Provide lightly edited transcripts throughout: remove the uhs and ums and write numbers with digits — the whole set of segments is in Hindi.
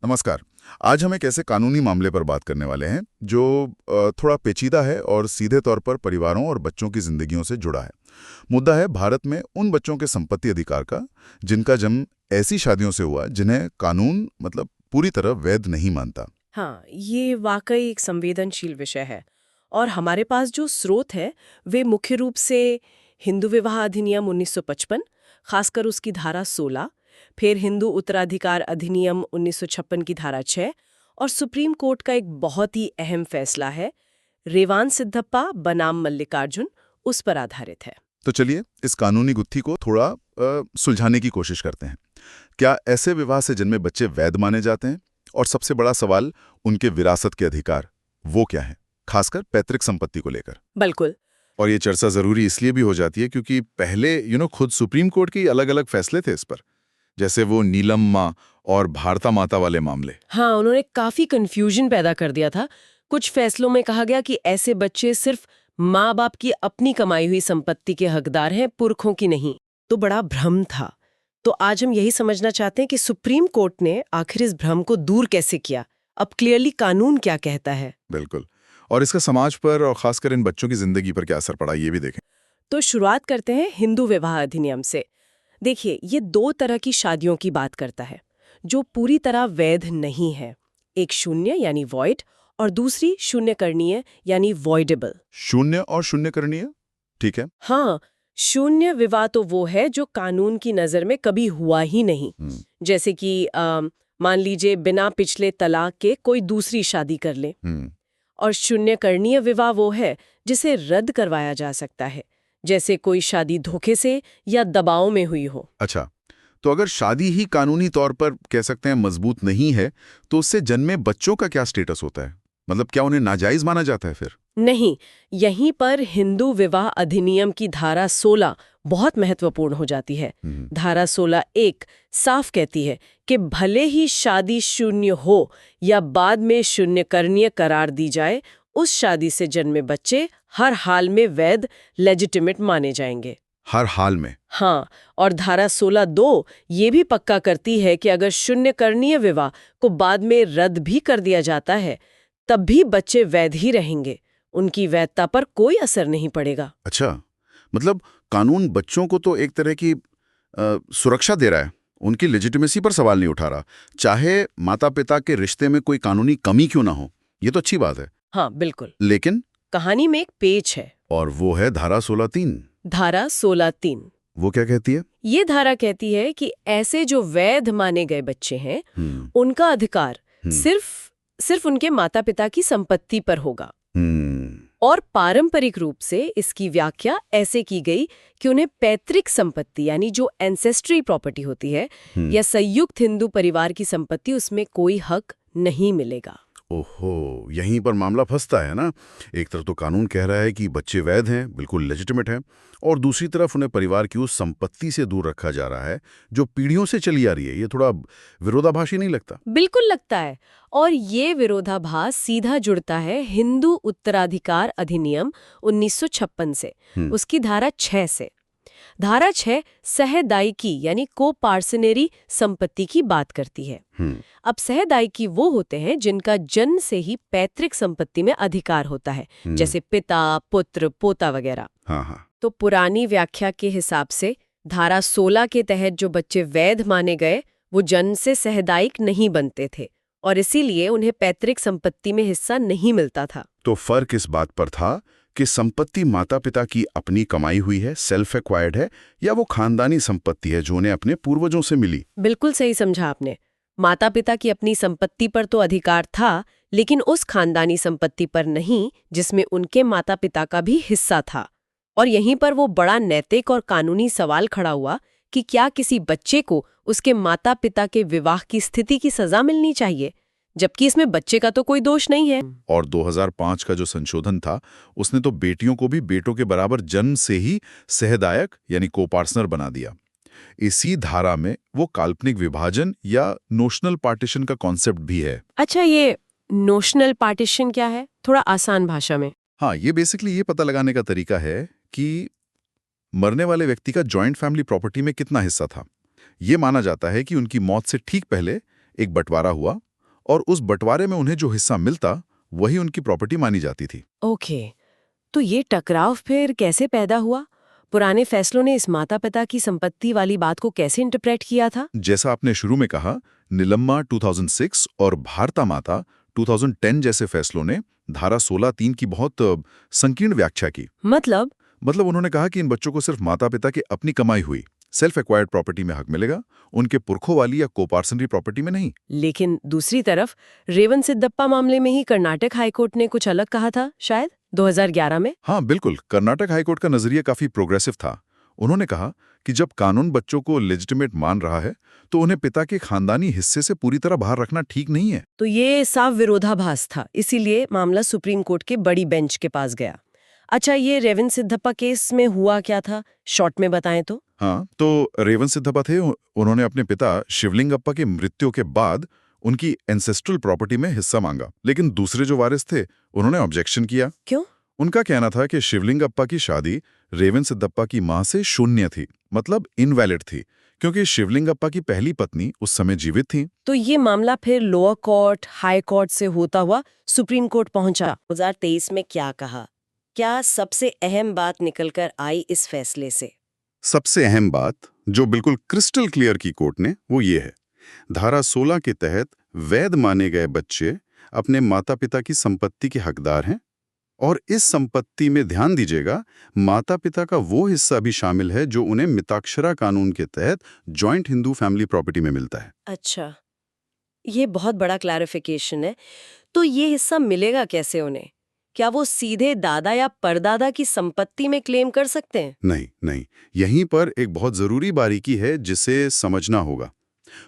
नमस्कार। आज हम एक ऐसे कानूनी मामले पर बात करने वाले हैं जो थोड़ा पेचीदा है और सीधे तौर पर परिवारों और बच्चों की जिंदगियों से जुड़ा है। मुद्दा है भारत में उन बच्चों के संपत्ति अधिकार का जिनका जन्म ऐसी शादियों से हुआ जिन्हें कानून पूरी तरह वैध नहीं मानता। हाँ, ये वाकई एक संवेदनशील विषय है। और हमारे पास जो स्रोत है वे मुख्य रूप से हिंदू विवाह अधिनियम 1955, खासकर उसकी धारा 16, फिर हिंदू उत्तराधिकार अधिनियम 1956 की धारा 6 और सुप्रीम कोर्ट का एक बहुत ही अहम फैसला है रेवान सिद्धप्पा बनाम मल्लिकार्जुन, उस पर आधारित है। तो चलिए इस कानूनी गुत्थी को थोड़ा सुलझाने की कोशिश करते हैं। क्या ऐसे विवाह से जन्मे बच्चे वैध माने जाते हैं? और सबसे बड़ा सवाल, उनके विरासत के अधिकार वो क्या है, खासकर पैतृक संपत्ति को लेकर। बिल्कुल। और ये चर्चा जरूरी इसलिए भी हो जाती है क्योंकि पहले खुद सुप्रीम कोर्ट के अलग अलग फैसले थे इस पर, जैसे वो नीलम माँ और भारता माता वाले मामले। हाँ, उन्होंने काफी कंफ्यूजन पैदा कर दिया था। कुछ फैसलों में कहा गया कि ऐसे बच्चे सिर्फ माँ बाप की अपनी कमाई हुई संपत्ति के हकदार हैं, पुरखों की नहीं। तो बड़ा भ्रम था। तो आज हम यही समझना चाहते हैं कि सुप्रीम कोर्ट ने आखिर इस भ्रम को दूर कैसे किया। अब क्लियरली कानून क्या कहता है। बिल्कुल। और इसका समाज पर और खासकर इन बच्चों की जिंदगी पर क्या असर पड़ा, ये भी देखें। तो शुरुआत करते हैं हिंदू विवाह अधिनियम से। देखिए, ये दो तरह की शादियों की बात करता है जो पूरी तरह वैध नहीं है। एक शून्य यानी वॉइड और दूसरी शून्य करणीय यानी वॉइडेबल। शून्य और शून्य करणीय, ठीक है। हाँ, शून्य विवाह तो वो है जो कानून की नजर में कभी हुआ ही नहीं। जैसे कि मान लीजिए बिना पिछले तलाक के कोई दूसरी शादी कर ले। और शून्य करणीय विवाह वो है जिसे रद्द करवाया जा सकता है, जैसे कोई शादी धोखे से या दबाव में हुई हो। अच्छा, तो अगर शादी ही कानूनी तौर पर कह सकते हैं मजबूत नहीं है, तो उससे जन्मे बच्चों का क्या स्टेटस होता है? क्या उन्हें नाजायज माना जाता है फिर? नहीं, यहीं पर हिंदू विवाह अधिनियम की धारा 16 बहुत महत्वपूर्ण हो जाती है। धारा 16(1) साफ कहती है कि भले ही शादी शून्य हो या बाद में शून्य करणीय करार दी जाए, उस शादी से जन्मे बच्चे हर हाल में वैध लेजिटिमेट माने जाएंगे। हर हाल में? हाँ, और धारा 16(2) ये भी पक्का करती है कि अगर शून्य करणीय विवाह को बाद में रद्द भी कर दिया जाता है, तब भी बच्चे वैध ही रहेंगे। उनकी वैधता पर कोई असर नहीं पड़ेगा। अच्छा, कानून बच्चों को तो एक तरह की सुरक्षा दे रहा है, उनकी लेजिटिमेसी पर सवाल नहीं उठा रहा, चाहे माता पिता के रिश्ते में कोई कानूनी कमी क्यों ना हो। ये तो अच्छी बात है। हाँ, बिल्कुल। लेकिन कहानी में एक पेच है, और वो है धारा 16(3). धारा 16(3) वो क्या कहती है? ये धारा कहती है कि ऐसे जो वैध माने गए बच्चे हैं, उनका अधिकार सिर्फ उनके माता पिता की संपत्ति पर होगा। और पारंपरिक रूप से इसकी व्याख्या ऐसे की गई कि उन्हें पैतृक संपत्ति यानी जो एंसेस्ट्री प्रॉपर्टी होती है या संयुक्त हिंदू परिवार की संपत्ति, उसमें कोई हक नहीं मिलेगा। ओहो, यहीं पर मामला फंसता है ना। एक तरफ तो कानून कह रहा है कि बच्चे वैध हैं, बिल्कुल लेजिटिमेट हैं, और दूसरी तरफ उन्हें परिवार की उस संपत्ति से दूर रखा जा रहा है जो पीढ़ियों से चली आ रही है। ये थोड़ा विरोधाभासी नहीं लगता? बिल्कुल लगता है। और ये विरोधाभास सीधा जुड़ता है हिंदू उत्तराधिकार अधिनियम 1956 से, उसकी धारा 6 से। धारा 6 सहदायिकी यानी को पार्सनरी संपत्ति की बात करती है। अब सहदायिकी वो होते हैं जिनका जन्म से ही पैतृक संपत्ति में अधिकार होता है, जैसे पिता, पुत्र, पोता वगैरह। हाँ। तो पुरानी व्याख्या के हिसाब से धारा 16 के तहत जो बच्चे वैध माने गए वो जन्म से सहदायिक नहीं बनते थे और इसीलिए उन्हें पैतृक संपत्ति में हिस्सा नहीं मिलता था। तो फर्क इस बात पर था कि संपत्ति माता पिता की अपनी कमाई हुई है, सेल्फ एक्वायर्ड है, या वो खानदानी संपत्ति है जो उन्हें अपने पूर्वजों से मिली। बिल्कुल सही समझा आपने। माता पिता की अपनी संपत्ति पर तो अधिकार था, लेकिन उस खानदानी संपत्ति पर नहीं जिसमें उनके माता पिता का भी हिस्सा था। और यहीं पर वो बड़ा नैतिक और कानूनी सवाल खड़ा हुआ कि क्या किसी बच्चे को उसके माता पिता के विवाह की स्थिति की सजा मिलनी चाहिए, जबकि इसमें बच्चे का तो कोई दोष नहीं है। और 2005 का जो संशोधन था उसने तो बेटियों को भी बेटों के बराबर जन्म से ही सहदायक यानी को-पार्टनर बना दिया। इसी धारा में वो काल्पनिक विभाजन या नोशनल पार्टीशन का कॉन्सेप्ट भी है। अच्छा, ये नोशनल पार्टीशन क्या है, थोड़ा आसान भाषा में? हाँ, ये बेसिकली ये पता लगाने का तरीका है कि मरने वाले व्यक्ति का जॉइंट फैमिली प्रॉपर्टी में कितना हिस्सा था। ये माना जाता है कि उनकी मौत से ठीक पहले एक बंटवारा हुआ और उस बंटवारे में उन्हें जो हिस्सा मिलता वही उनकी प्रॉपर्टी मानी जाती थी। ओके, तो ये टकराव फिर कैसे पैदा हुआ? पुराने फैसलों ने इस माता पिता की संपत्ति वाली बात को कैसे इंटरप्रेट किया था? जैसा आपने शुरू में कहा, निलम्मा 2006 और भारता माता 2010 जैसे फैसलों ने धारा 16(3) की बहुत संकीर्ण व्याख्या की। मतलब उन्होंने कहा कि इन बच्चों को सिर्फ माता पिता की अपनी कमाई हुई सेल्फ एक्वायर्ड प्रॉपर्टी में हक मिलेगा, उनके पुरखों वाली या कोपार्सनरी प्रॉपर्टी में नहीं। लेकिन दूसरी तरफ रेवन सिद्धप्पा मामले में ही कर्नाटक हाईकोर्ट ने कुछ अलग कहा था, शायद 2011 में। हाँ बिल्कुल, कर्नाटक हाईकोर्ट का नजरिया काफी प्रोग्रेसिव था। उन्होंने कहा कि जब कानून बच्चों को लेजिटिमेट मान रहा है तो उन्हें पिता के खानदानी हिस्से से पूरी तरह बाहर रखना ठीक नहीं है। तो ये साफ विरोधाभास था, इसीलिए मामला सुप्रीम कोर्ट के बड़ी बेंच के पास गया। अच्छा, ये रेवन सिद्धप्पा केस में हुआ क्या था, शॉर्ट में बताएं तो? हाँ, तो रेवन सिद्धप्पा थे, उन्होंने अपने पिता शिवलिंगप्पा की मृत्यु के बाद उनकी एंसेस्ट्रल प्रॉपर्टी में हिस्सा मांगा, लेकिन दूसरे जो वारिस थे उन्होंने ऑब्जेक्शन किया। क्यों? उनका कहना था कि शिवलिंगप्पा की शादी रेवन सिद्धप्पा की मां से शून्य थी, मतलब इनवैलिड थी, क्योंकि शिवलिंगप्पा की पहली पत्नी उस समय जीवित थी। तो ये मामला फिर लोअर कोर्ट, हाई कोर्ट से होता हुआ सुप्रीम कोर्ट पहुंचा। 2023 में क्या कहा? क्या सबसे अहम बात निकलकर आई इस फैसले से? सबसे अहम बात जो बिल्कुल क्रिस्टल क्लियर की कोर्ट ने, वो ये है, धारा 16 के तहत वैध माने गए बच्चे अपने माता पिता की संपत्ति के हकदार हैं, और इस संपत्ति में ध्यान दीजिएगा, माता पिता का वो हिस्सा भी शामिल है जो उन्हें मिताक्षरा कानून के तहत जॉइंट हिंदू फैमिली प्रॉपर्टी में मिलता है। अच्छा, ये बहुत बड़ा क्लैरिफिकेशन है। तो ये हिस्सा मिलेगा कैसे उन्हें? क्या वो सीधे दादा या परदादा की संपत्ति में क्लेम कर सकते हैं? नहीं, यहीं पर एक बहुत जरूरी बारीकी है जिसे समझना होगा।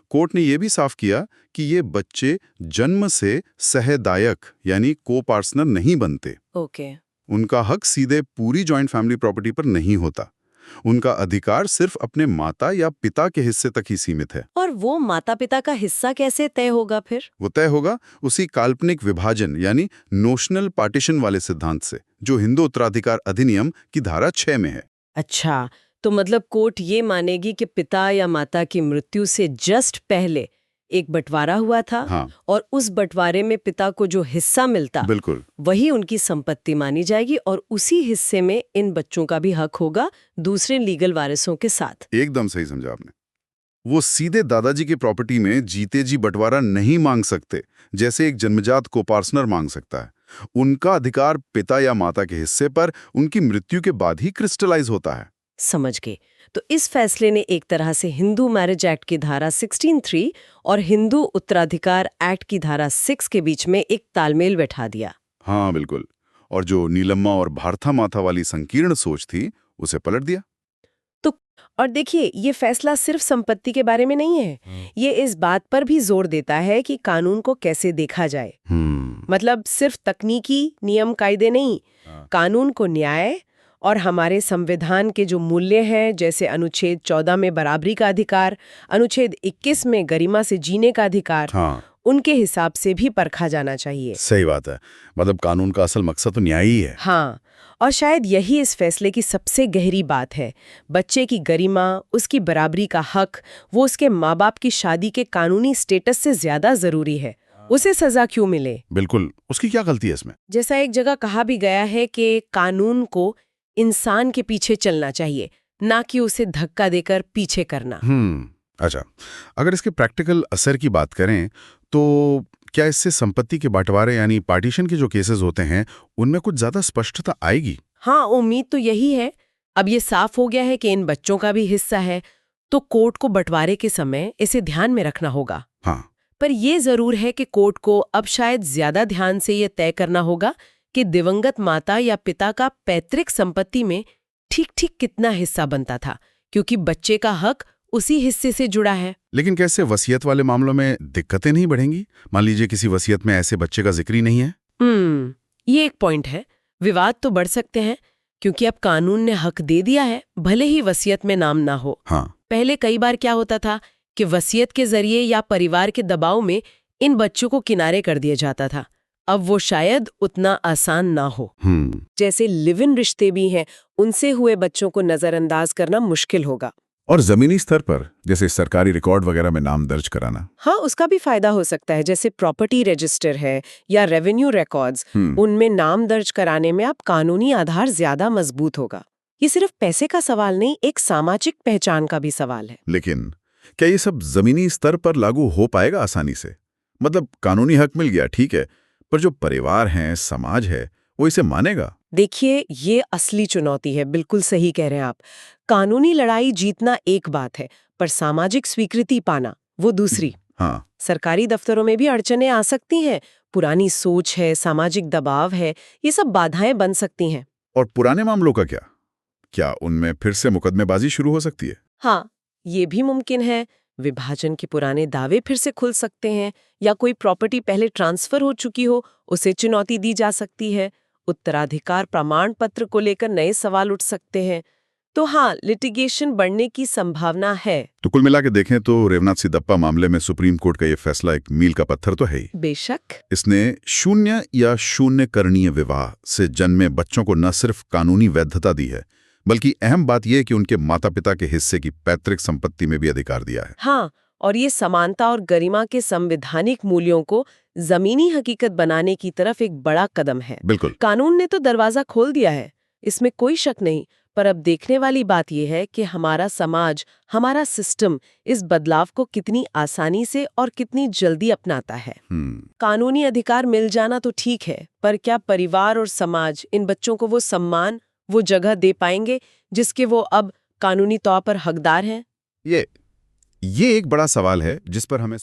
कोर्ट ने यह भी साफ किया कि ये बच्चे जन्म से सहदायक यानी को-पार्टनर नहीं बनते। ओके। उनका हक सीधे पूरी जॉइंट फैमिली प्रॉपर्टी पर नहीं होता। उनका अधिकार सिर्फ अपने माता या पिता के हिस्से तक ही सीमित है। और वो माता पिता का हिस्सा कैसे तय होगा फिर? वो तय होगा उसी काल्पनिक विभाजन यानी नोशनल पार्टीशन वाले सिद्धांत से, जो हिंदू उत्तराधिकार अधिनियम की धारा 6 में है। अच्छा, तो मतलब कोर्ट ये मानेगी कि पिता या माता की मृत्यु से जस्ट पहले एक बंटवारा हुआ था। हाँ। और उस बंटवारे में पिता को जो हिस्सा मिलता, बिल्कुल, वही उनकी संपत्ति मानी जाएगी, और उसी हिस्से में इन बच्चों का भी हक होगा दूसरे लीगल वारिसों के साथ। एकदम सही समझा आपने। वो सीधे दादाजी की प्रॉपर्टी में जीते जी बंटवारा नहीं मांग सकते, जैसे एक जन्मजात को-पार्टनर मांग सकता है। उनका अधिकार पिता या माता के हिस्से पर उनकी मृत्यु के बाद ही क्रिस्टलाइज होता है। समझ गए। तो इस फैसले ने एक तरह से हिंदू मैरिज एक्ट की धारा 16(3) और हिंदू उत्तराधिकार एक्ट की धारा 6 के बीच में एक तालमेल बैठा दिया। हाँ बिल्कुल, और जो नीलम्मा और भारता माता वाली संकीर्ण सोच थी उसे पलट दिया। तो और देखिए, ये फैसला सिर्फ संपत्ति के बारे में नहीं है, ये इस बात पर भी जोर देता है कि कानून को कैसे देखा जाए। मतलब सिर्फ तकनीकी नियम कायदे नहीं, कानून को न्याय और हमारे संविधान के जो मूल्य हैं, जैसे अनुच्छेद 14 में बराबरी का अधिकार, अनुच्छेद 21 में गरिमा से जीने का अधिकार, उनके हिसाब से भी परखा जाना चाहिए। सही बात है, मतलब कानून का असल मकसद तो न्याय ही है। हाँ, और शायद यही इस फैसले की सबसे गहरी बात है। बच्चे की गरिमा, उसकी बराबरी का हक, वो उसके माँ बाप की शादी के कानूनी स्टेटस से ज्यादा जरूरी है। उसे सजा क्यों मिले? बिल्कुल, उसकी क्या गलती है इसमें? जैसा एक जगह कहा भी गया है कि कानून को इंसान के पीछे चलना चाहिए, ना कि उसे धक्का देकर पीछे करना। अच्छा, अगर इसके प्रैक्टिकल असर की बात करें तो क्या इससे संपत्ति के बंटवारे यानी पार्टीशन के जो केसेस होते हैं उनमें कुछ ज्यादा स्पष्टता आएगी? हाँ, उम्मीद तो यही है। अब ये साफ हो गया है कि इन बच्चों का भी हिस्सा है, तो कोर्ट को बंटवारे के समय इसे ध्यान में रखना होगा। हाँ, पर यह जरूर है कि कोर्ट को अब शायद ज्यादा ध्यान से यह तय करना होगा कि दिवंगत माता या पिता का पैतृक संपत्ति में ठीक-ठीक कितना हिस्सा बनता था, क्योंकि बच्चे का हक उसी हिस्से से जुड़ा है। लेकिन कैसे वसीयत वाले मामलों में दिक्कतें नहीं बढ़ेंगी? मान लीजिए किसी वसीयत में ऐसे बच्चे का जिक्र ही नहीं है। ये एक पॉइंट है। विवाद तो बढ़ सकते हैं, क्योंकि अब कानून ने हक दे दिया है, भले ही वसीयत में नाम ना हो। हाँ। पहले कई बार क्या होता था कि वसीयत के जरिए या परिवार के दबाव में इन बच्चों को किनारे कर दिया जाता था। अब वो शायद उतना आसान ना हो। हम्म। जैसे लिव इन रिश्ते भी हैं, उनसे हुए बच्चों को नजरअंदाज करना मुश्किल होगा। और जमीनी स्तर पर जैसे सरकारी रिकॉर्ड वगैरह में नाम दर्ज कराना। हाँ, उसका भी फायदा हो सकता है। जैसे प्रॉपर्टी रजिस्टर है या रेवेन्यू रिकॉर्ड्स, उनमें नाम दर्ज कराने में अब कानूनी आधार ज्यादा मजबूत होगा। ये सिर्फ पैसे का सवाल नहीं, एक सामाजिक पहचान का भी सवाल है। लेकिन क्या ये सब जमीनी स्तर पर लागू हो पाएगा आसानी से? मतलब कानूनी हक मिल गया, ठीक है, पर जो परिवार हैं, समाज है, वो इसे मानेगा? देखिए, ये असली चुनौती है। बिल्कुल सही कह रहे हैं आप। कानूनी लड़ाई जीतना एक बात है, पर सामाजिक स्वीकृति पाना वो दूसरी। हाँ, सरकारी दफ्तरों में भी अड़चनें आ सकती हैं। पुरानी सोच है, सामाजिक दबाव है, ये सब बाधाएं बन सकती हैं। और पुराने मामलों का क्या? क्या उनमें फिर से मुकदमेबाजी शुरू हो सकती है? हाँ, ये भी मुमकिन है। विभाजन के पुराने दावे फिर से खुल सकते हैं, या कोई प्रॉपर्टी पहले ट्रांसफर हो चुकी हो, उसे चुनौती दी जा सकती है। उत्तराधिकार प्रमाण पत्र को लेकर नए सवाल उठ सकते हैं। तो हाँ, लिटिगेशन बढ़ने की संभावना है। तो कुल मिला के देखें तो रेवनाथ सिदप्पा मामले में सुप्रीम कोर्ट का ये फैसला एक मील का पत्थर तो है ही। बेशक। इसने शून्य या शून्य करणीय विवाह से जन्मे बच्चों को न सिर्फ कानूनी वैधता दी है, बल्कि अहम बात यह कि उनके माता पिता के हिस्से की पैतृक संपत्ति में भी अधिकार दिया है। हाँ, और ये समानता और गरिमा के संवैधानिक मूल्यों को जमीनी हकीकत बनाने की तरफ एक बड़ा कदम है। बिल्कुल। कानून ने तो दरवाजा खोल दिया है, इसमें कोई शक नहीं। पर अब देखने वाली बात यह है कि हमारा समाज, हमारा सिस्टम इस बदलाव को कितनी आसानी से और कितनी जल्दी अपनाता है। कानूनी अधिकार मिल जाना तो ठीक है, पर क्या परिवार और समाज इन बच्चों को वो सम्मान, वो जगह दे पाएंगे जिसके वो अब कानूनी तौर पर हकदार हैं? ये एक बड़ा सवाल है जिस पर हमें